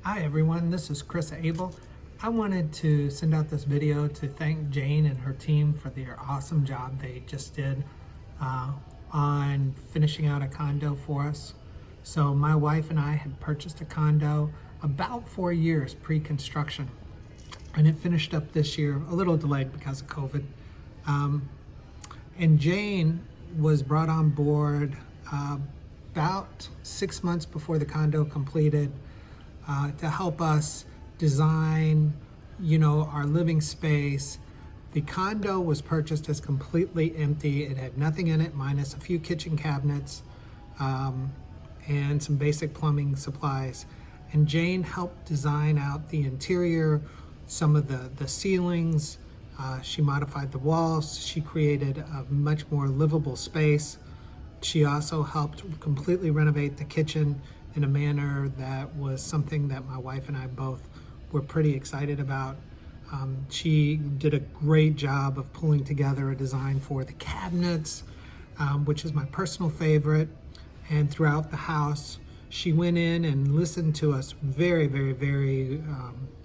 Hi everyone, this is Chris Abel. I wanted to send out this video to thank Jane and her team for their awesome job they just did on finishing out a condo for us. So my wife and I had purchased a condo about 4 years pre-construction, and it finished up this year, a little delayed because of COVID. And Jane was brought on board about 6 months before the condo completed to help us design, our living space. The condo was purchased as completely empty. It had nothing in it minus a few kitchen cabinets and some basic plumbing supplies. And Jane helped design out the interior, some of the ceilings. She modified the walls. She created a much more livable space. She also helped completely renovate the kitchen in a manner that was something that my wife and I both were pretty excited about. She did a great job of pulling together a design for the cabinets, which is my personal favorite. And throughout the house, she went in and listened to us very, very, very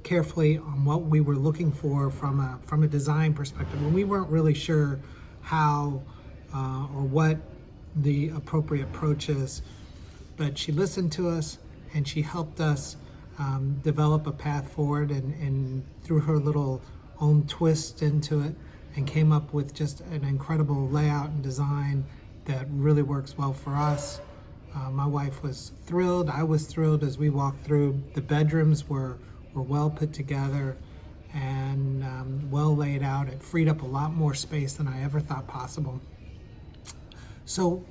carefully on what we were looking for from a design perspective. And we weren't really sure how or what the appropriate approach is, but she listened to us and she helped us develop a path forward and threw her little own twist into it and came up with just an incredible layout and design that really works well for us. My wife was thrilled. I was thrilled as we walked through. The bedrooms were well put together and well laid out. It freed up a lot more space than I ever thought possible. So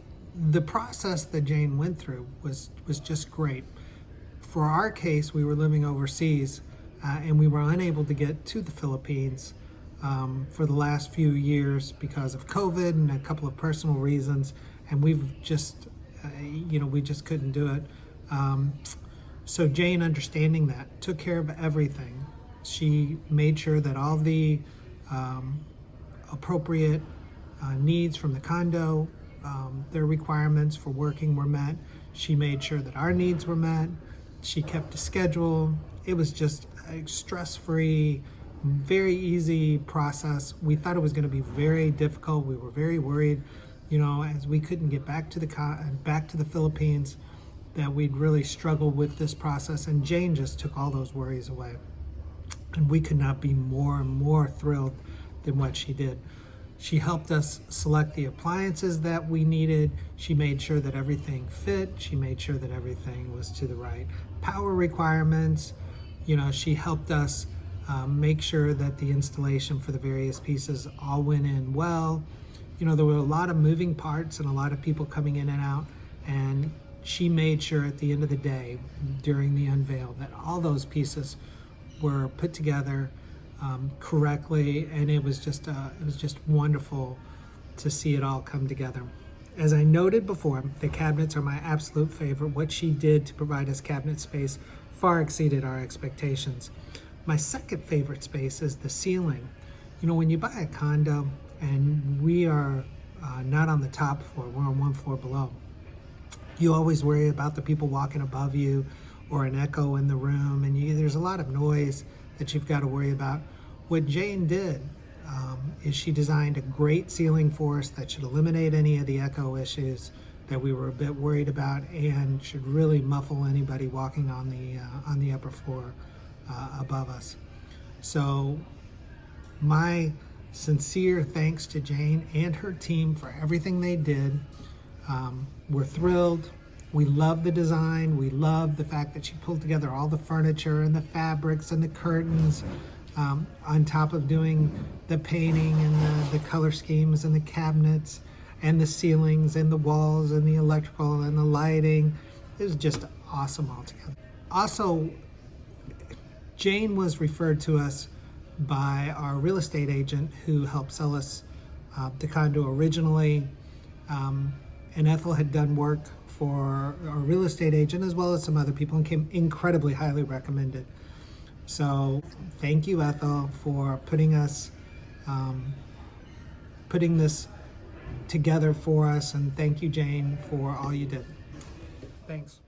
the process that Jane went through was just great. For our case, we were living overseas and we were unable to get to the Philippines for the last few years because of COVID and a couple of personal reasons, and we've just, we just couldn't do it. So Jane, understanding that, took care of everything. She made sure that all the appropriate needs from the condo, their requirements for working were met. She made sure that our needs were met. She kept a schedule. It was just a stress-free, very easy process. We thought it was going to be very difficult. We were very worried, as we couldn't get back to the Philippines, that we'd really struggle with this process. And Jane just took all those worries away. And we could not be more and more thrilled than what she did. She helped us select the appliances that we needed. She made sure that everything fit. She made sure that everything was to the right power requirements. She helped us make sure that the installation for the various pieces all went in well. There were a lot of moving parts and a lot of people coming in and out. And she made sure at the end of the day, during the unveil, that all those pieces were put together correctly, and it was just wonderful to see it all come together. As I noted before, the cabinets are my absolute favorite. What she did to provide us cabinet space far exceeded our expectations. My second favorite space is the ceiling. When you buy a condo, and we are not on the top floor, we're on one floor below, you always worry about the people walking above you or an echo in the room, and there's a lot of noise that you've got to worry about. What Jane did is she designed a great ceiling for us that should eliminate any of the echo issues that we were a bit worried about and should really muffle anybody walking on the upper floor above us. So my sincere thanks to Jane and her team for everything they did. We're thrilled. We love the design. We love the fact that she pulled together all the furniture and the fabrics and the curtains on top of doing the painting and the color schemes and the cabinets and the ceilings and the walls and the electrical and the lighting. It was just awesome altogether. Also, Jane was referred to us by our real estate agent who helped sell us the condo originally. And Ethel had done work for our real estate agent as well as some other people and came incredibly highly recommended. So thank you, Ethel, for putting this together for us, and thank you, Jane, for all you did. Thanks.